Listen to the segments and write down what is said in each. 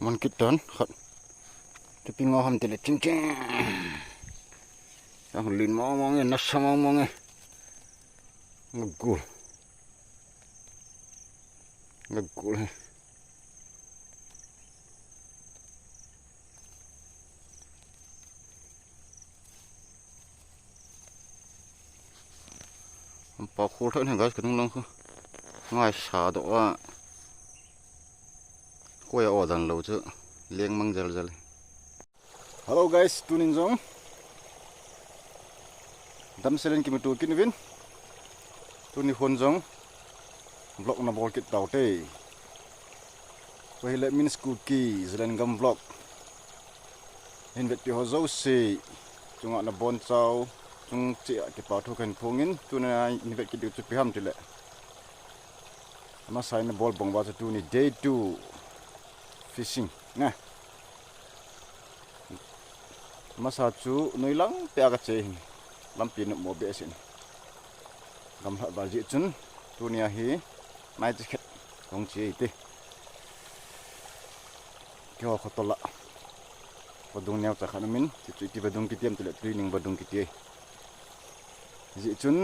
man kitan khat tapi ngaham tele cincin yang lin mong nasa mong ngagul pa khô thôi này guys kadung lang ko ngai sa do wa ko ya odan lo chu leng mang jal hello guys tunin zong dam selen ki mutu kin vin tuni hon zong vlog na bol kit tau te pahile min skuki zelen gam vlog hin vet ho zo se chunga na bon chau chung chi ke pa thu kan phungin tuna ni vet ki du chu piham tile ama sai na bol bong ba chu ni day 2 fishing na masa chu noilang pe aga che lampi no mo be sin gam ha ba ji chun tunia hi mai chi khet dong chi te kyo khotola badung nyaw cha khanamin chi ti badung ki tiam tile training badung ki ti ji chun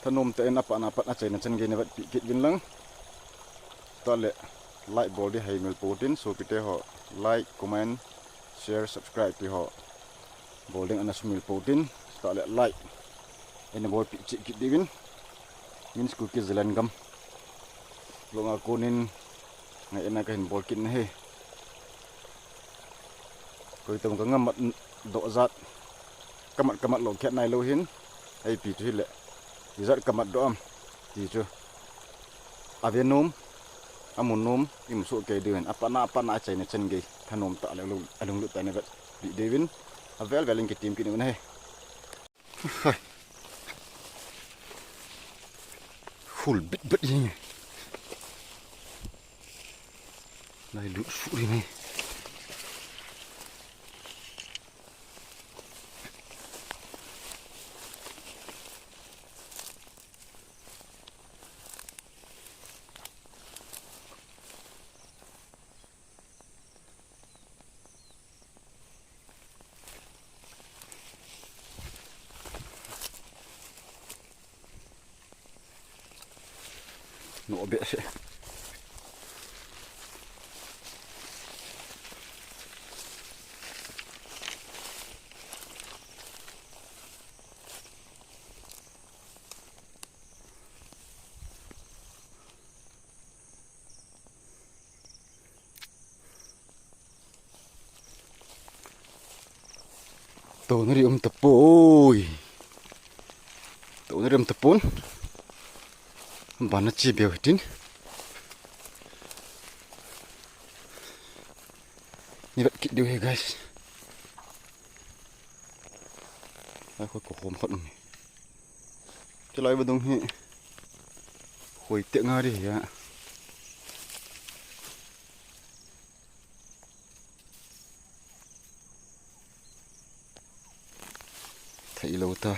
thanom te na pa na chaina chen ge ne wat pi kit bin lang tole like bol di hai mil putin so kite ho like comment share subscribe ti ho bolding ana sumil putin tole like ene bol pi chi kit divin min sku ki zelan gam longa kunin ngai ena ka hin bol kin he koi tong ka ngam do zat kamat lo khet nai lo hin ai pi tu le zat kamat do am ti chu avenum amunum im su ke den apana chai na chen ge thanom ta alung lu ta ne vat di devin avel veling ke team kin ne full bit yin lai lu su ri ne no be se to nari tepoi to nari tepon bana chi beo tin ni vat kit deu he guys ai ko khom khot ni chlai badung hi hoi te nga ri ya thai lo ta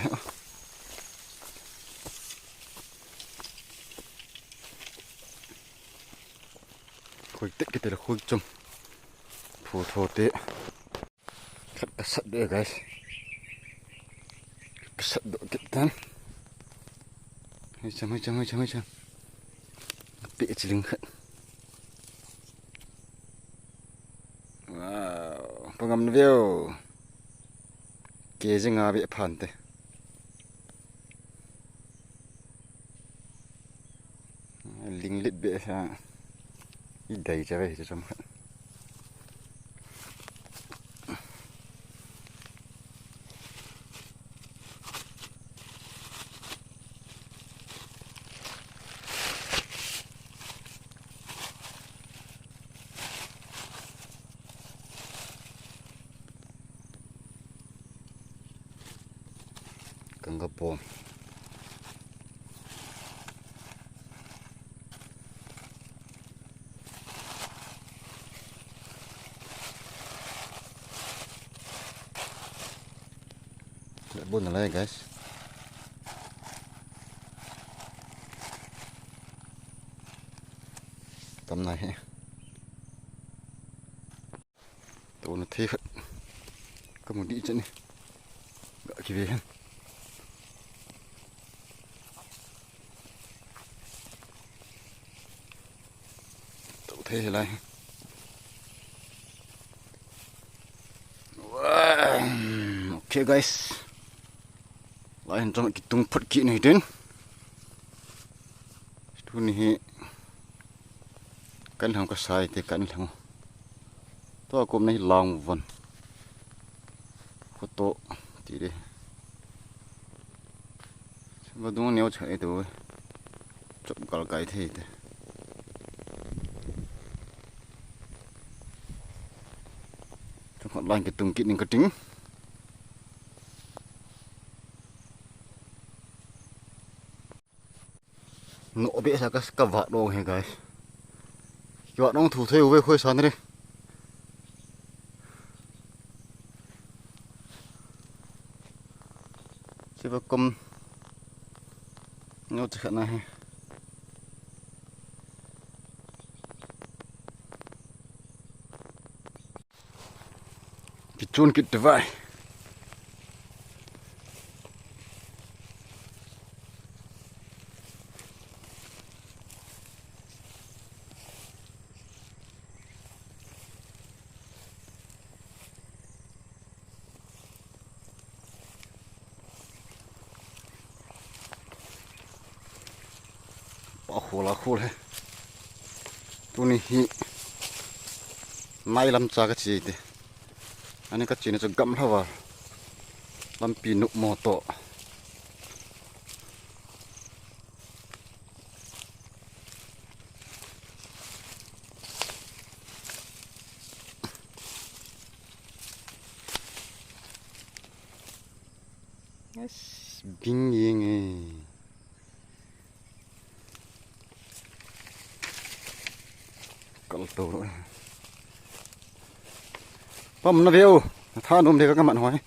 khoi te ki te khoi chum phu tho te khat ka sat de guys ka sat do te tan hai cham pe chiling khat wow pangam view ke jinga be phan te ling lit be sa i dai cha ve cham khat kangga pom bon lah guys tầm này Tàu nó thế thật. Có một đi chân này. Gỡ kia về. Tàu thế lại. Wow. Okay guys. Lain trong cái tung phật kỹ này đến. Itu nih kan hang ka sai te kan hang to kom nei long von photo ti de ba dung neo chai do chop gal gai the te trong hot line cái tung kỹ ning ka ting nọ bể sa ka vạ đồ he guys vạ nong thủ theo về khơi san đi chỉ vào công nhau chả này cái chôn cái vai khô thôi, tu ni hi mai làm cha cái gì thế, anh ấy cái chuyện này cho gặm thôi vào, làm pin nụ mò to, bing yeng cậu tổ rồi, bấm nó đều, tha nôm thì các bạn hỏi,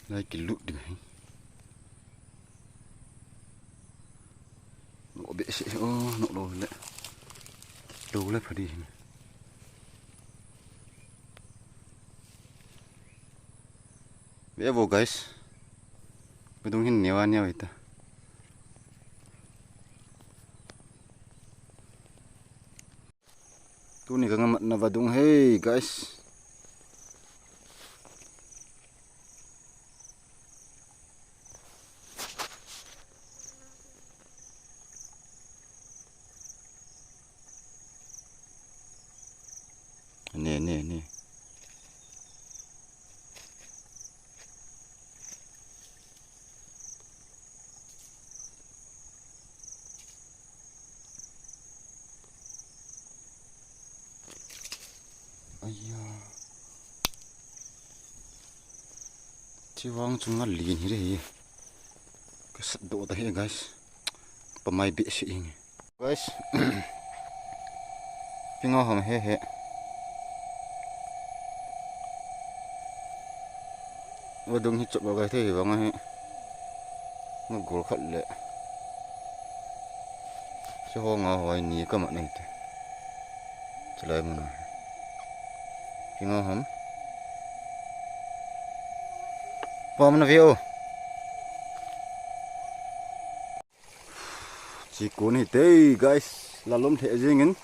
đây cái lụt đi này, nổ bể sẽ nổ đồ lại, đồ lại phải đi. Bevo guys, bedungin nyawa itu. Tu nih kangen na badung hey guys. Nih. Ayah, ciwang cuma lin ini, kesedot dah guys, pemain besi ini, guys, pinggah ham he, wadung hicap bagai tu, bang he, ngagol kat le, sehong awai ni kamat ni tu, celai mana. Pinggah ham, pam na view, cikgu ni teh guys, lalom teh jengin,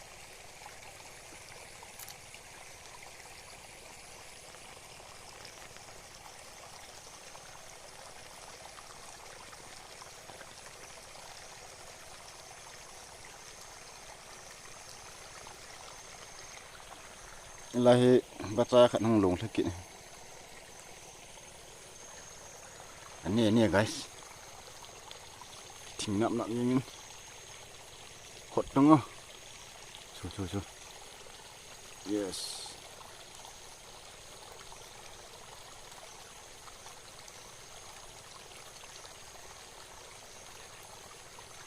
lahi baca kat nang long sakit. Ini guys, tinggal nak ingin hot tengah, so, yes.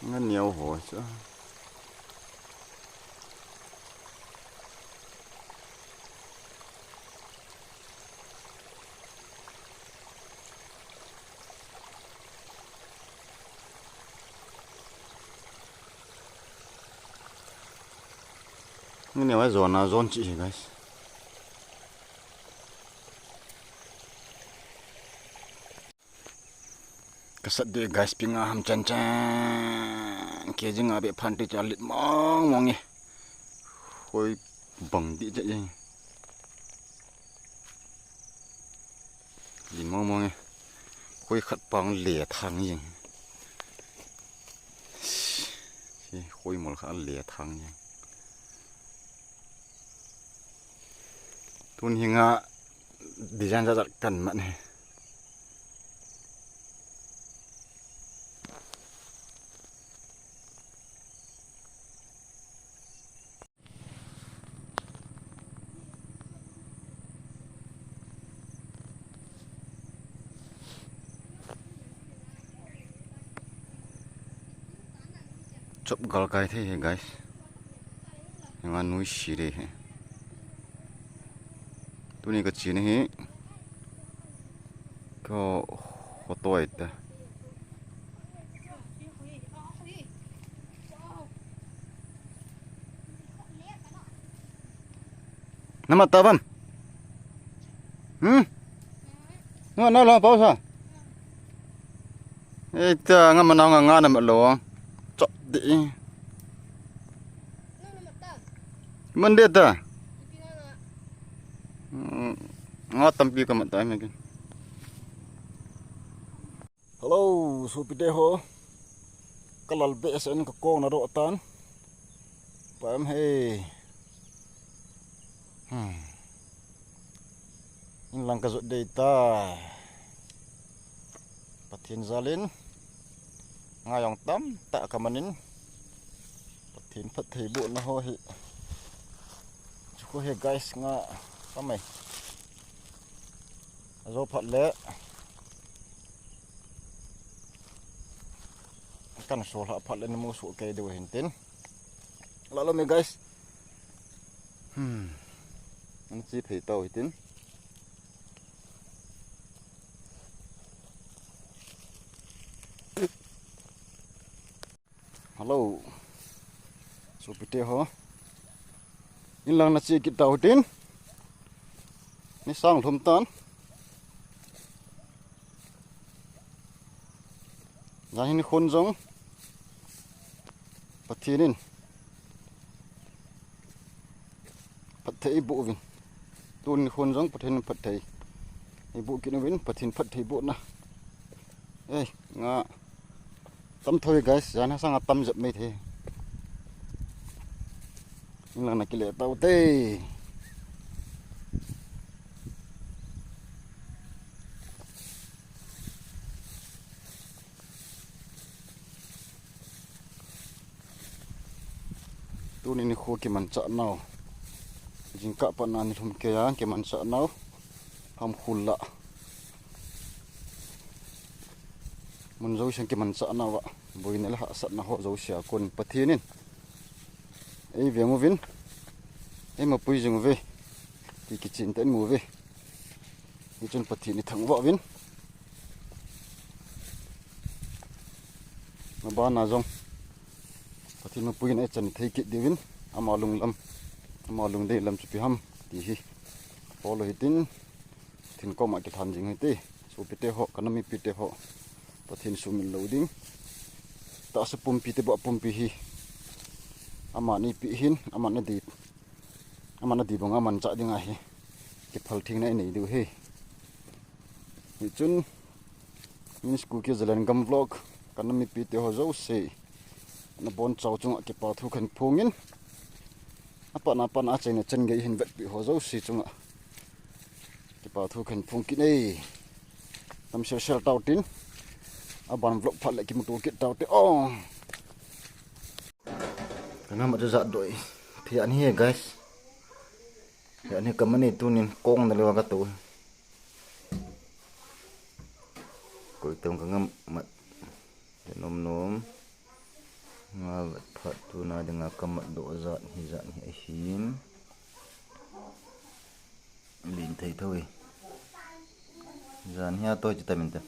Ngan nhiều hồi chứ. Ini wah zona ci guys. Kesat deh guys pinga ham chan kejeng abe phanti chalit mong ye. Hoi bang di je ye. Lin mong ye. Hoi khat pang le thang ye. Hoi mol kha le thang ye. Tun hinga design jajak kan mat ne. Chop gal kai the guys. Yang anu sire he. Tu ni kecil ni he. Ko foto itu. Nama tabam. Nggak lo pausa. Itu nggak menang nggak nama lo. Cok di. Mendeta ta? Nggak tampi ke mata mungkin. Halo, supideho. Kalal BSN ke kong na rotan. Pam he. Inlang kazut data. Patin zalin. Ngayong tam tak kamanin. Patin pat hibu na ho hi. Cukup he guys nga pamay. Azo pat le. Kan sola pat le nemu su kay dewe hintin. Lalu me guys. Nanti thầy tàu hintin. Halo. So pite ho. Inlang na si kita hutin. Ni sang thum tan. Zahin khun jong. Patinin. Pathai bu vin. Tun khun jong pathin pathai. Ibu kini win pathin pathai bu na. Nga tam thôi guys, jangan sangat tam jap mai the. Inlang nak kile tau te. Tun ini khu ki man cha nau. Jingka panan thum ke ya ki man cha nau. Ham khulla. Mun zo sang ki man cha nau wa. Boy nela ha sat na ho zo sia kon pathinin. Ei ve mo vin. Ei ma pui jing ve. Ki ki chin ten mu ve. Ni chun pathini thang wa vin. Ma ba na jong. Pathin ma pui na chan thei ki divin. Amalung lam. Amalung de lam chupi ham ti hi. Polo hitin. Thin ko ma ki than jing hite. So pite ho kanami pite ho. Pathin sumin loading. Tak sepumpi te buat pumpi hi. Aman ni pihin, aman na di. Aman na di bang aman cak ding ahi. Ke phal thing na nei du he. Ni chun ni school ke jalan gam vlog kan mi pi te ho zo se. Na bon chaw chung ke pa thu khan phungin. Apa na pa na cheng na chen ge hin vet pi ho zo si chung ke pa thu khan phung ki nei. Tam share tau tin. Abang vlog phat lagi motor kit tau te oh. Kena mak jazak doi. Tiak ni guys. Ya ni kamani tunin kong na lewa katu. Ko itom kangam mat nom ngavat phat tu na dengan kamat do zat hizat ni ahin. Lin thai thôi. Zan hi to kita minta.